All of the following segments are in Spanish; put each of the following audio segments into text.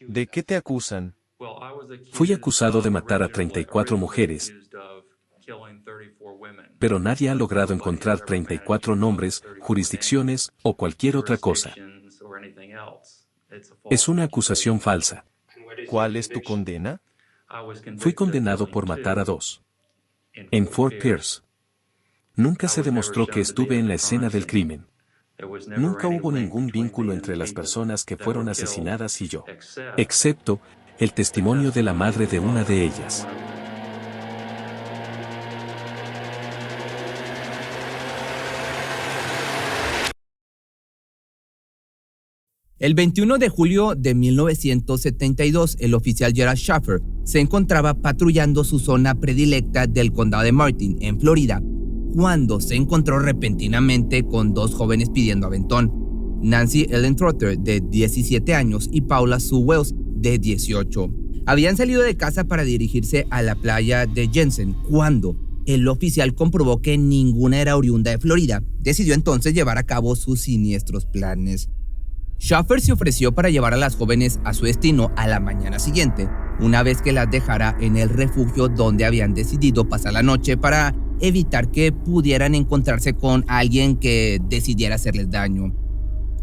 ¿De qué te acusan? Fui acusado de matar a 34 mujeres, pero nadie ha logrado encontrar 34 nombres, jurisdicciones o cualquier otra cosa. Es una acusación falsa. ¿Cuál es tu condena? Fui condenado por matar a 2. En Fort Pierce. Nunca se demostró que estuve en la escena del crimen. Nunca hubo ningún vínculo entre las personas que fueron asesinadas y yo, excepto el testimonio de la madre de una de ellas. El 21 de julio de 1972, el oficial Gerald Schaffer se encontraba patrullando su zona predilecta del condado de Martin, en Florida, cuando se encontró repentinamente con 2 jóvenes pidiendo aventón, Nancy Ellen Trotter, de 17 años, y Paula Sue Wells, de 18. Habían salido de casa para dirigirse a la playa de Jensen, cuando el oficial comprobó que ninguna era oriunda de Florida. Decidió entonces llevar a cabo sus siniestros planes. Schaffer se ofreció para llevar a las jóvenes a su destino a la mañana siguiente, una vez que las dejara en el refugio donde habían decidido pasar la noche para evitar que pudieran encontrarse con alguien que decidiera hacerles daño.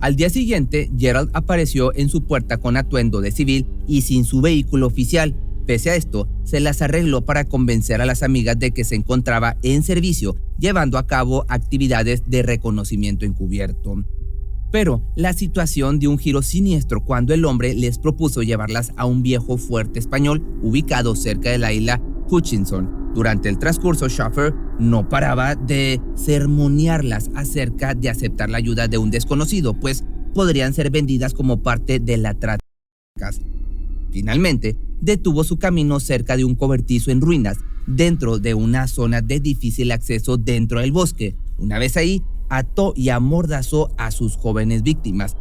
Al día siguiente, Gerald apareció en su puerta con atuendo de civil y sin su vehículo oficial. Pese a esto, se las arregló para convencer a las amigas de que se encontraba en servicio, llevando a cabo actividades de reconocimiento encubierto. Pero la situación dio un giro siniestro cuando el hombre les propuso llevarlas a un viejo fuerte español ubicado cerca de la isla Hutchinson. Durante el transcurso, Schaffer no paraba de sermonearlas acerca de aceptar la ayuda de un desconocido, pues podrían ser vendidas como parte de la trata. Finalmente, detuvo su camino cerca de un cobertizo en ruinas, dentro de una zona de difícil acceso dentro del bosque. Una vez ahí, ató y amordazó a sus jóvenes víctimas.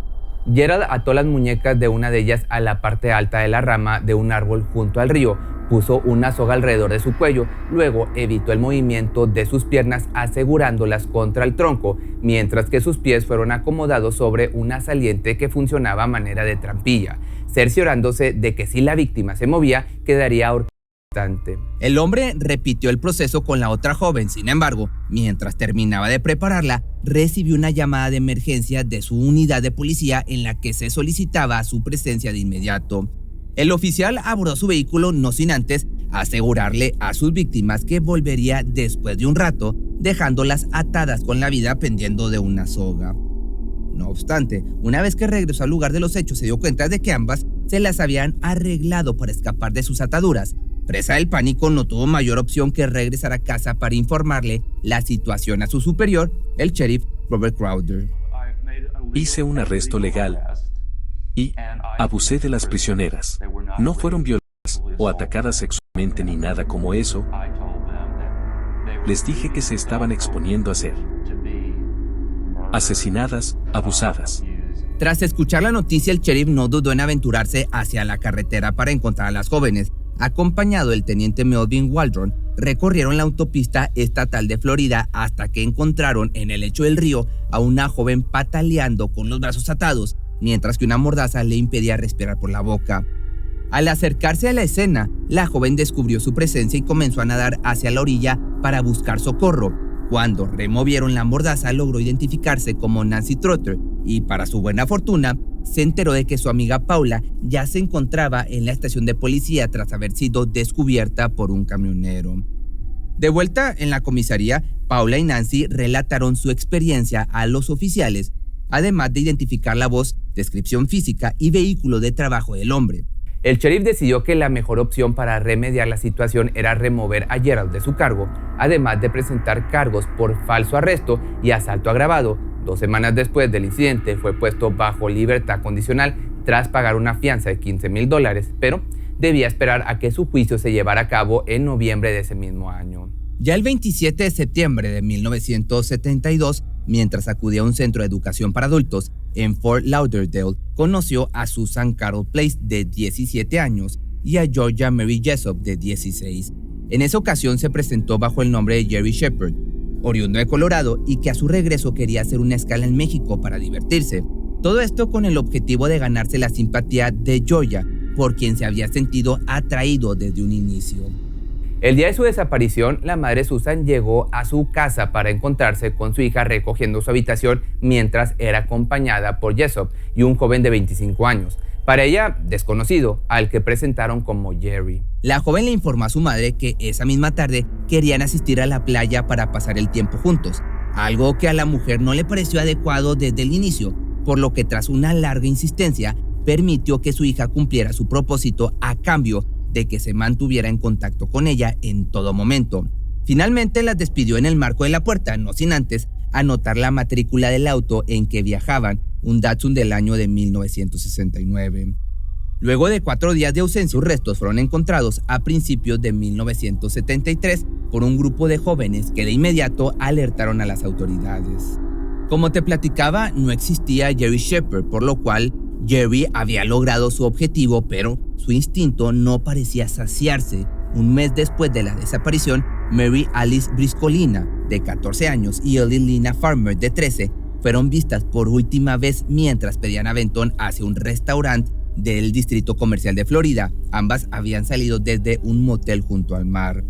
Gerald ató las muñecas de una de ellas a la parte alta de la rama de un árbol junto al río, puso una soga alrededor de su cuello, luego evitó el movimiento de sus piernas asegurándolas contra el tronco, mientras que sus pies fueron acomodados sobre una saliente que funcionaba a manera de trampilla, cerciorándose de que si la víctima se movía, quedaría ahorcada. El hombre repitió el proceso con la otra joven. Sin embargo, mientras terminaba de prepararla, recibió una llamada de emergencia de su unidad de policía en la que se solicitaba su presencia de inmediato. El oficial abordó su vehículo no sin antes asegurarle a sus víctimas que volvería después de un rato, dejándolas atadas con la vida pendiendo de una soga. No obstante, una vez que regresó al lugar de los hechos, se dio cuenta de que ambas se las habían arreglado para escapar de sus ataduras. Presa del pánico, no tuvo mayor opción que regresar a casa para informarle la situación a su superior, el sheriff Robert Crowder. Hice un arresto legal y abusé de las prisioneras. No fueron violadas o atacadas sexualmente ni nada como eso. Les dije que se estaban exponiendo a ser asesinadas, abusadas. Tras escuchar la noticia, el sheriff no dudó en aventurarse hacia la carretera para encontrar a las jóvenes. Acompañado del teniente Melvin Waldron, recorrieron la autopista estatal de Florida hasta que encontraron en el lecho del río a una joven pataleando con los brazos atados, mientras que una mordaza le impedía respirar por la boca. Al acercarse a la escena, la joven descubrió su presencia y comenzó a nadar hacia la orilla para buscar socorro. Cuando removieron la mordaza, logró identificarse como Nancy Trotter y, para su buena fortuna, se enteró de que su amiga Paula ya se encontraba en la estación de policía tras haber sido descubierta por un camionero. De vuelta en la comisaría, Paula y Nancy relataron su experiencia a los oficiales, además de identificar la voz, descripción física y vehículo de trabajo del hombre. El sheriff decidió que la mejor opción para remediar la situación era remover a Gerald de su cargo, además de presentar cargos por falso arresto y asalto agravado. 2 semanas después del incidente fue puesto bajo libertad condicional tras pagar una fianza de $15,000, pero debía esperar a que su juicio se llevara a cabo en noviembre de ese mismo año. Ya el 27 de septiembre de 1972, mientras acudía a un centro de educación para adultos en Fort Lauderdale, conoció a Susan Carol Place, de 17 años, y a Georgia Mary Jessup, de 16. En esa ocasión se presentó bajo el nombre de Jerry Shepard, oriundo de Colorado, y que a su regreso quería hacer una escala en México para divertirse. Todo esto con el objetivo de ganarse la simpatía de Georgia, por quien se había sentido atraído desde un inicio. El día de su desaparición, la madre Susan llegó a su casa para encontrarse con su hija recogiendo su habitación mientras era acompañada por Jessop y un joven de 25 años, para ella desconocido, al que presentaron como Jerry. La joven le informó a su madre que esa misma tarde querían asistir a la playa para pasar el tiempo juntos, algo que a la mujer no le pareció adecuado desde el inicio, por lo que tras una larga insistencia, permitió que su hija cumpliera su propósito a cambio de que se mantuviera en contacto con ella en todo momento. Finalmente las despidió en el marco de la puerta, no sin antes anotar la matrícula del auto en que viajaban, un Datsun del año de 1969. Luego de 4 días de ausencia, sus restos fueron encontrados a principios de 1973 por un grupo de jóvenes que de inmediato alertaron a las autoridades. Como te platicaba, no existía Jerry Shepherd, por lo cual Jerry había logrado su objetivo, pero su instinto no parecía saciarse. Un mes después de la desaparición, Mary Alice Briscolina, de 14 años, y Ellie Lina Farmer, de 13, fueron vistas por última vez mientras pedían aventón hacia un restaurante del Distrito Comercial de Florida. Ambas habían salido desde un motel junto al mar.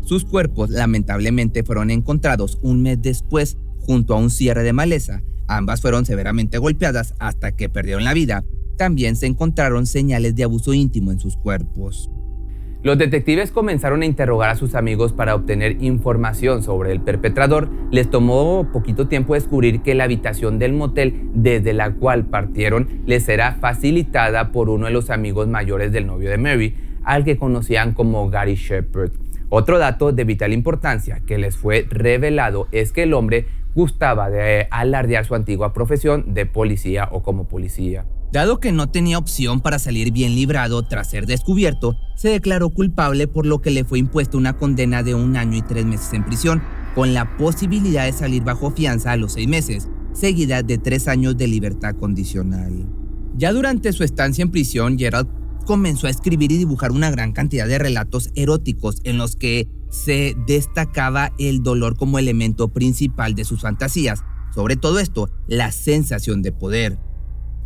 Sus cuerpos lamentablemente fueron encontrados un mes después junto a un cierre de maleza. Ambas fueron severamente golpeadas hasta que perdieron la vida. También se encontraron señales de abuso íntimo en sus cuerpos. Los detectives comenzaron a interrogar a sus amigos para obtener información sobre el perpetrador. Les tomó poquito tiempo descubrir que la habitación del motel desde la cual partieron les era facilitada por uno de los amigos mayores del novio de Mary, al que conocían como Gary Shepherd. Otro dato de vital importancia que les fue revelado es que el hombre gustaba de alardear su antigua profesión de policía o como policía. Dado que no tenía opción para salir bien librado tras ser descubierto, se declaró culpable, por lo que le fue impuesta una condena de 1 año y 3 meses en prisión, con la posibilidad de salir bajo fianza a los 6 meses, seguida de 3 años de libertad condicional. Ya durante su estancia en prisión, Gerald comenzó a escribir y dibujar una gran cantidad de relatos eróticos en los que se destacaba el dolor como elemento principal de sus fantasías, sobre todo esto, la sensación de poder.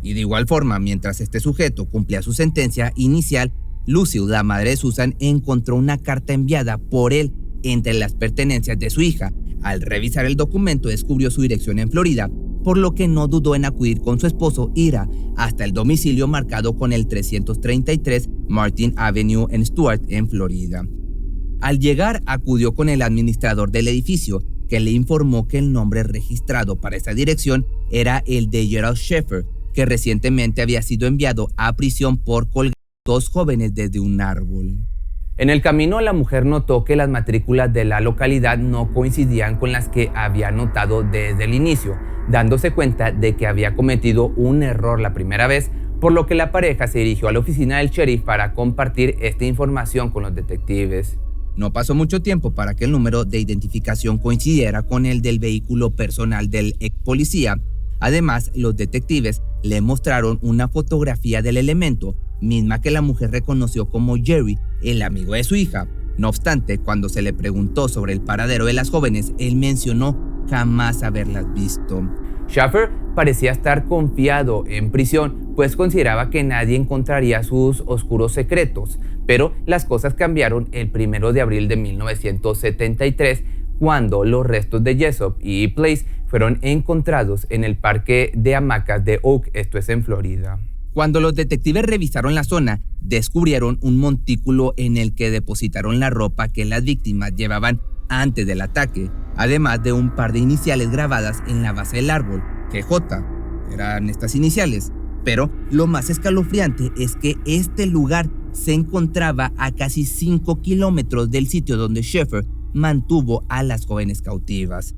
Y de igual forma, mientras este sujeto cumplía su sentencia inicial, Lucille, la madre de Susan, encontró una carta enviada por él entre las pertenencias de su hija. Al revisar el documento, descubrió su dirección en Florida, por lo que no dudó en acudir con su esposo Ira hasta el domicilio marcado con el 333 Martin Avenue en Stuart, en Florida. Al llegar, acudió con el administrador del edificio, que le informó que el nombre registrado para esa dirección era el de Gerald Shepherd, que recientemente había sido enviado a prisión por colgar a 2 jóvenes desde un árbol. En el camino, la mujer notó que las matrículas de la localidad no coincidían con las que había notado desde el inicio, dándose cuenta de que había cometido un error la primera vez, por lo que la pareja se dirigió a la oficina del sheriff para compartir esta información con los detectives. No pasó mucho tiempo para que el número de identificación coincidiera con el del vehículo personal del ex policía. Además, los detectives le mostraron una fotografía del elemento, misma que la mujer reconoció como Jerry, el amigo de su hija. No obstante, cuando se le preguntó sobre el paradero de las jóvenes, él mencionó jamás haberlas visto. Shepherd parecía estar confiado en prisión, pues consideraba que nadie encontraría sus oscuros secretos, pero las cosas cambiaron el 1 de abril de 1973, cuando los restos de Jessop y Place fueron encontrados en el parque de hamacas de Oak, esto es en Florida. Cuando los detectives revisaron la zona, descubrieron un montículo en el que depositaron la ropa que las víctimas llevaban antes del ataque, además de un par de iniciales grabadas en la base del árbol, GJ, eran estas iniciales. Pero lo más escalofriante es que este lugar se encontraba a casi 5 kilómetros del sitio donde Shepherd mantuvo a las jóvenes cautivas.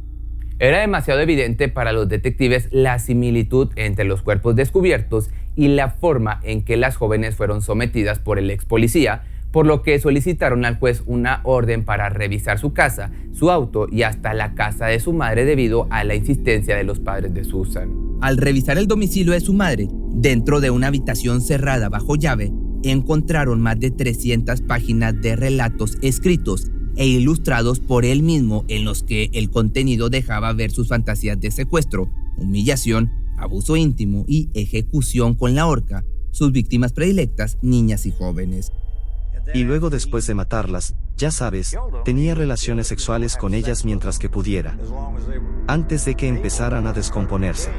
Era demasiado evidente para los detectives la similitud entre los cuerpos descubiertos y la forma en que las jóvenes fueron sometidas por el ex policía, por lo que solicitaron al juez una orden para revisar su casa, su auto y hasta la casa de su madre debido a la insistencia de los padres de Susan. Al revisar el domicilio de su madre, dentro de una habitación cerrada bajo llave, encontraron más de 300 páginas de relatos escritos e ilustrados por él mismo, en los que el contenido dejaba ver sus fantasías de secuestro, humillación, abuso íntimo y ejecución con la horca, sus víctimas predilectas, niñas y jóvenes. Y luego, después de matarlas, ya sabes, tenía relaciones sexuales con ellas mientras que pudiera, antes de que empezaran a descomponerse.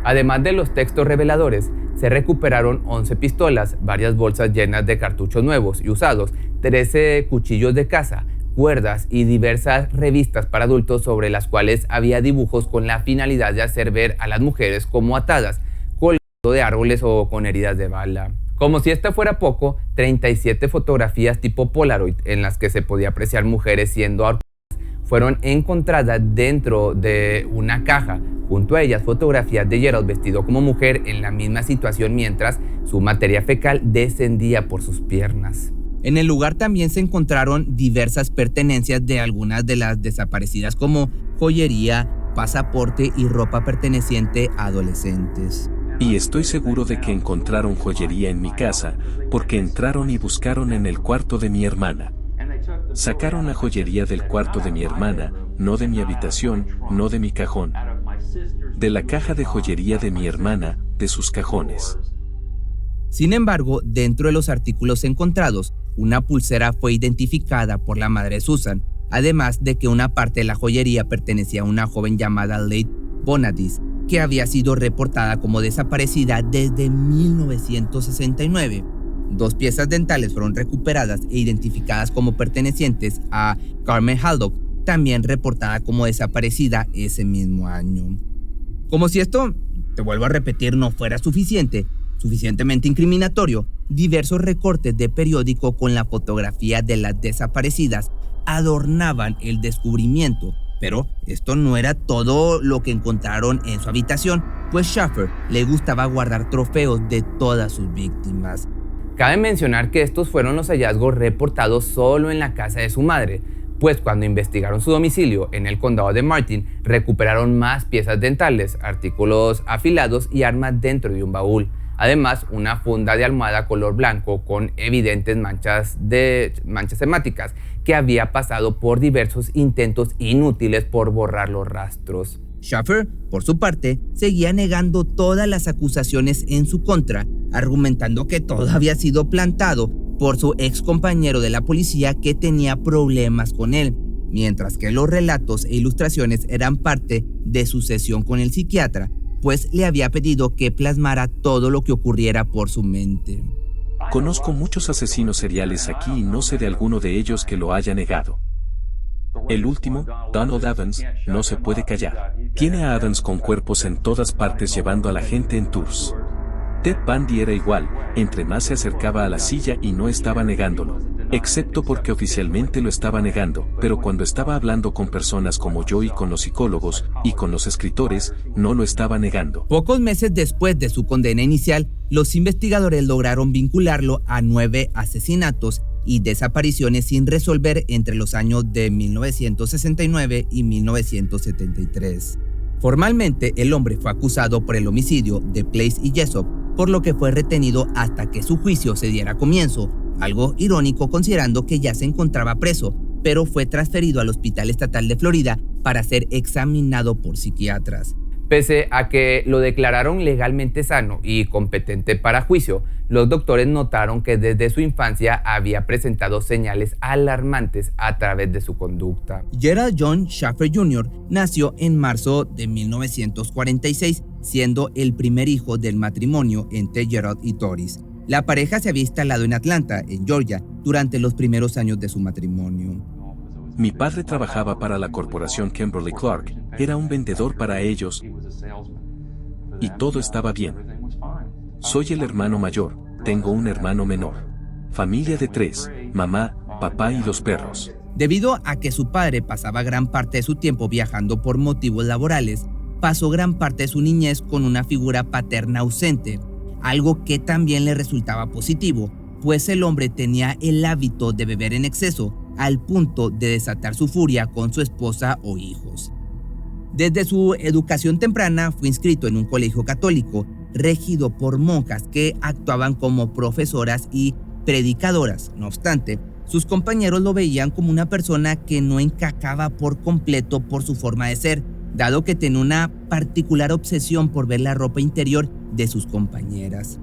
Además de los textos reveladores, se recuperaron 11 pistolas, varias bolsas llenas de cartuchos nuevos y usados, 13 cuchillos de caza, cuerdas y diversas revistas para adultos sobre las cuales había dibujos con la finalidad de hacer ver a las mujeres como atadas, colgando de árboles o con heridas de bala. Como si esta fuera poco, 37 fotografías tipo Polaroid en las que se podía apreciar mujeres siendo ahorcadas fueron encontradas dentro de una caja. Junto a ellas, fotografías de Gerald vestido como mujer en la misma situación mientras su materia fecal descendía por sus piernas. En el lugar también se encontraron diversas pertenencias de algunas de las desaparecidas como joyería, pasaporte y ropa perteneciente a adolescentes. Y estoy seguro de que encontraron joyería en mi casa, porque entraron y buscaron en el cuarto de mi hermana. Sacaron la joyería del cuarto de mi hermana, no de mi habitación, no de mi cajón. De la caja de joyería de mi hermana, de sus cajones. Sin embargo, dentro de los artículos encontrados, una pulsera fue identificada por la madre de Susan, además de que una parte de la joyería pertenecía a una joven llamada Leigh Bonadis, que había sido reportada como desaparecida desde 1969. 2 piezas dentales fueron recuperadas e identificadas como pertenecientes a Carmen Haldock, también reportada como desaparecida ese mismo año. Como si esto, te vuelvo a repetir, no fuera suficientemente incriminatorio, diversos recortes de periódico con la fotografía de las desaparecidas adornaban el descubrimiento. Pero esto no era todo lo que encontraron en su habitación, pues Schaffer le gustaba guardar trofeos de todas sus víctimas. Cabe mencionar que estos fueron los hallazgos reportados solo en la casa de su madre, pues cuando investigaron su domicilio en el condado de Martin, recuperaron más piezas dentales, artículos afilados y armas dentro de un baúl. Además, una funda de almohada color blanco con evidentes manchas hemáticas que había pasado por diversos intentos inútiles por borrar los rastros. Schaffer, por su parte, seguía negando todas las acusaciones en su contra, argumentando que todo había sido plantado por su ex compañero de la policía que tenía problemas con él, mientras que los relatos e ilustraciones eran parte de su sesión con el psiquiatra, pues le había pedido que plasmara todo lo que ocurriera por su mente. Conozco muchos asesinos seriales aquí y no sé de alguno de ellos que lo haya negado. El último, Donald Adams, no se puede callar. Tiene a Adams con cuerpos en todas partes llevando a la gente en tours. Ted Bundy era igual, entre más se acercaba a la silla y no estaba negándolo. Excepto porque oficialmente lo estaba negando, pero cuando estaba hablando con personas como yo y con los psicólogos, y con los escritores, no lo estaba negando. Pocos meses después de su condena inicial, los investigadores lograron vincularlo a 9 asesinatos y desapariciones sin resolver entre los años de 1969 y 1973. Formalmente, el hombre fue acusado por el homicidio de Place y Jessop, por lo que fue retenido hasta que su juicio se diera comienzo, algo irónico considerando que ya se encontraba preso, pero fue transferido al Hospital Estatal de Florida para ser examinado por psiquiatras. Pese a que lo declararon legalmente sano y competente para juicio, los doctores notaron que desde su infancia había presentado señales alarmantes a través de su conducta. Gerald John Schaffer Jr. nació en marzo de 1946, siendo el primer hijo del matrimonio entre Gerald y Doris. La pareja se había instalado en Atlanta, en Georgia, durante los primeros años de su matrimonio. Mi padre trabajaba para la corporación Kimberly Clark, era un vendedor para ellos y todo estaba bien. Soy el hermano mayor, tengo un hermano menor. Familia de 3, mamá, papá y 2 perros. Debido a que su padre pasaba gran parte de su tiempo viajando por motivos laborales, pasó gran parte de su niñez con una figura paterna ausente, algo que también le resultaba positivo, pues el hombre tenía el hábito de beber en exceso, al punto de desatar su furia con su esposa o hijos. Desde su educación temprana fue inscrito en un colegio católico, regido por monjas que actuaban como profesoras y predicadoras. No obstante, sus compañeros lo veían como una persona que no encajaba por completo por su forma de ser, dado que tenía una particular obsesión por ver la ropa interior de sus compañeras.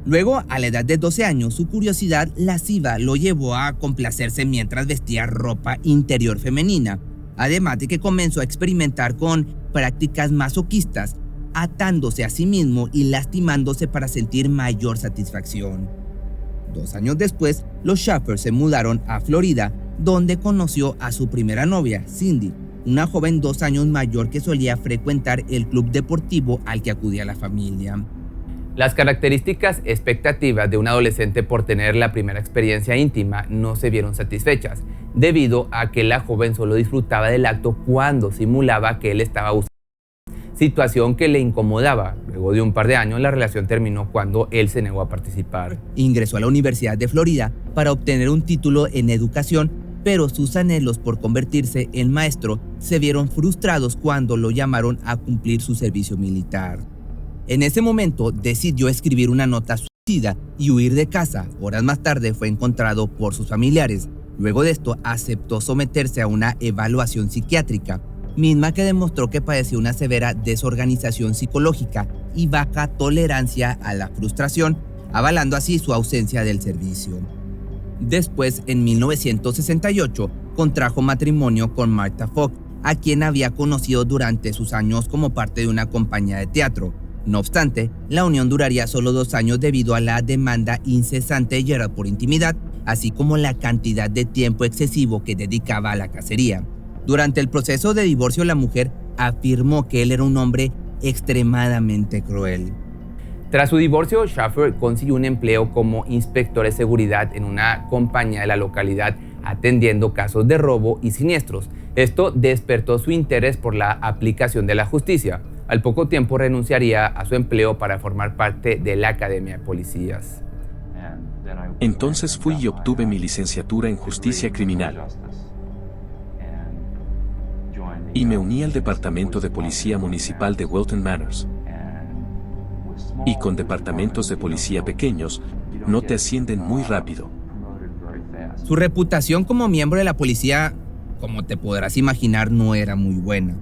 Luego, a la edad de 12 años, su curiosidad lasciva lo llevó a complacerse mientras vestía ropa interior femenina, además de que comenzó a experimentar con prácticas masoquistas, atándose a sí mismo y lastimándose para sentir mayor satisfacción. 2 años después, los Shaffer se mudaron a Florida, donde conoció a su primera novia, Cindy, una joven 2 años mayor que solía frecuentar el club deportivo al que acudía la familia. Las características expectativas de un adolescente por tener la primera experiencia íntima no se vieron satisfechas, debido a que la joven solo disfrutaba del acto cuando simulaba que él estaba usando, situación que le incomodaba. Luego de un par de años, la relación terminó cuando él se negó a participar. Ingresó a la Universidad de Florida para obtener un título en educación, pero sus anhelos por convertirse en maestro se vieron frustrados cuando lo llamaron a cumplir su servicio militar. En ese momento decidió escribir una nota suicida y huir de casa. Horas más tarde fue encontrado por sus familiares. Luego de esto aceptó someterse a una evaluación psiquiátrica, misma que demostró que padecía una severa desorganización psicológica y baja tolerancia a la frustración, avalando así su ausencia del servicio. Después, en 1968, contrajo matrimonio con Martha Fogg, a quien había conocido durante sus años como parte de una compañía de teatro. No obstante, la unión duraría solo 2 años debido a la demanda incesante de Gerald por intimidad, así como la cantidad de tiempo excesivo que dedicaba a la cacería. Durante el proceso de divorcio, la mujer afirmó que él era un hombre extremadamente cruel. Tras su divorcio, Shaffer consiguió un empleo como inspector de seguridad en una compañía de la localidad, atendiendo casos de robo y siniestros. Esto despertó su interés por la aplicación de la justicia. Al poco tiempo renunciaría a su empleo para formar parte de la Academia de Policías. Entonces fui y obtuve mi licenciatura en Justicia Criminal. Y me uní al Departamento de Policía Municipal de Wilton Manors. Y con departamentos de policía pequeños, no te ascienden muy rápido. Su reputación como miembro de la policía, como te podrás imaginar, no era muy buena,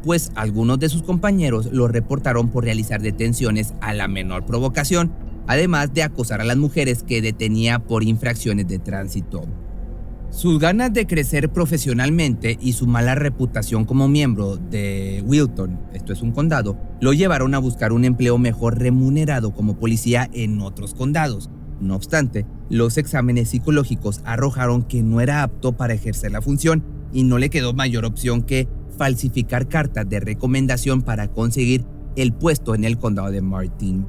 pues algunos de sus compañeros lo reportaron por realizar detenciones a la menor provocación, además de acosar a las mujeres que detenía por infracciones de tránsito. Sus ganas de crecer profesionalmente y su mala reputación como miembro de Wilton, esto es un condado, lo llevaron a buscar un empleo mejor remunerado como policía en otros condados. No obstante, los exámenes psicológicos arrojaron que no era apto para ejercer la función y no le quedó mayor opción que falsificar cartas de recomendación para conseguir el puesto en el condado de Martin.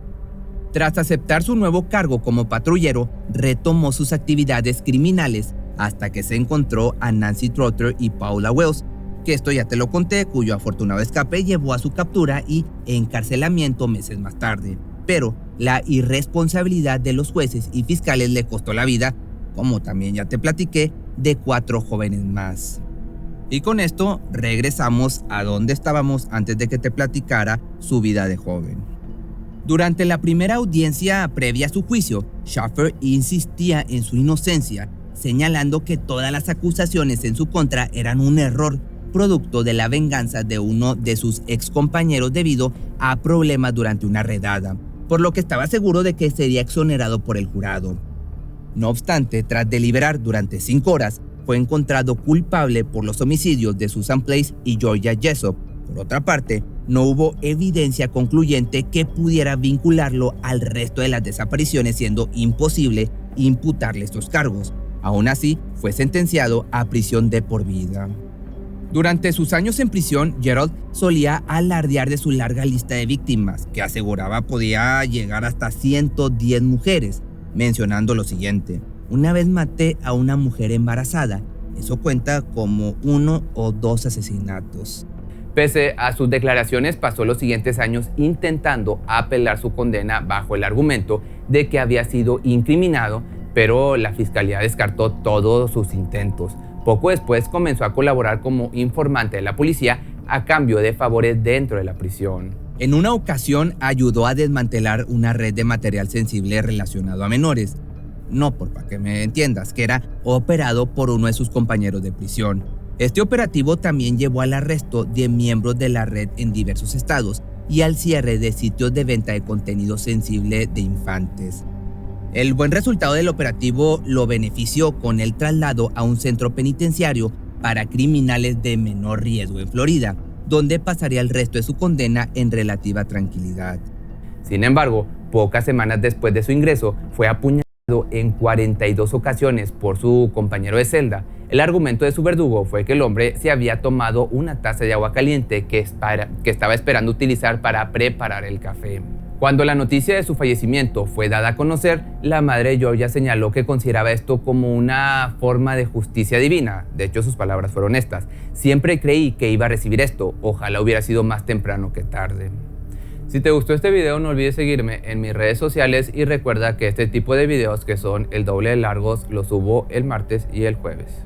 Tras aceptar su nuevo cargo como patrullero, retomó sus actividades criminales hasta que se encontró a Nancy Trotter y Paula Wells, que esto ya te lo conté, cuyo afortunado escape llevó a su captura y encarcelamiento meses más tarde. Pero la irresponsabilidad de los jueces y fiscales le costó la vida, como también ya te platiqué, de 4 jóvenes más. Y con esto regresamos a donde estábamos antes de que te platicara su vida de joven. Durante la primera audiencia previa a su juicio, Shaffer insistía en su inocencia, señalando que todas las acusaciones en su contra eran un error, producto de la venganza de uno de sus excompañeros debido a problemas durante una redada, por lo que estaba seguro de que sería exonerado por el jurado. No obstante, tras deliberar durante 5 horas, fue encontrado culpable por los homicidios de Susan Place y Georgia Jessop. Por otra parte, no hubo evidencia concluyente que pudiera vincularlo al resto de las desapariciones, siendo imposible imputarle estos cargos. Aún así, fue sentenciado a prisión de por vida. Durante sus años en prisión, Gerald solía alardear de su larga lista de víctimas, que aseguraba podía llegar hasta 110 mujeres, mencionando lo siguiente: una vez maté a una mujer embarazada, eso cuenta como 1 o 2 asesinatos. Pese a sus declaraciones, pasó los siguientes años intentando apelar su condena bajo el argumento de que había sido incriminado, pero la fiscalía descartó todos sus intentos. Poco después comenzó a colaborar como informante de la policía a cambio de favores dentro de la prisión. En una ocasión ayudó a desmantelar una red de material sensible relacionado a menores. No, para que me entiendas, que era operado por uno de sus compañeros de prisión. Este operativo también llevó al arresto de miembros de la red en diversos estados y al cierre de sitios de venta de contenido sensible de infantes. El buen resultado del operativo lo benefició con el traslado a un centro penitenciario para criminales de menor riesgo en Florida, donde pasaría el resto de su condena en relativa tranquilidad. Sin embargo, pocas semanas después de su ingreso, fue apuñalado en 42 ocasiones por su compañero de celda. El argumento de su verdugo fue que el hombre se había tomado una taza de agua caliente que estaba esperando utilizar para preparar el café. Cuando la noticia de su fallecimiento fue dada a conocer, la madre de Georgia señaló que consideraba esto como una forma de justicia divina. De hecho, sus palabras fueron estas: siempre creí que iba a recibir esto, ojalá hubiera sido más temprano que tarde. Si te gustó este video, no olvides seguirme en mis redes sociales y recuerda que este tipo de videos, que son el doble de largos, los subo el martes y el jueves.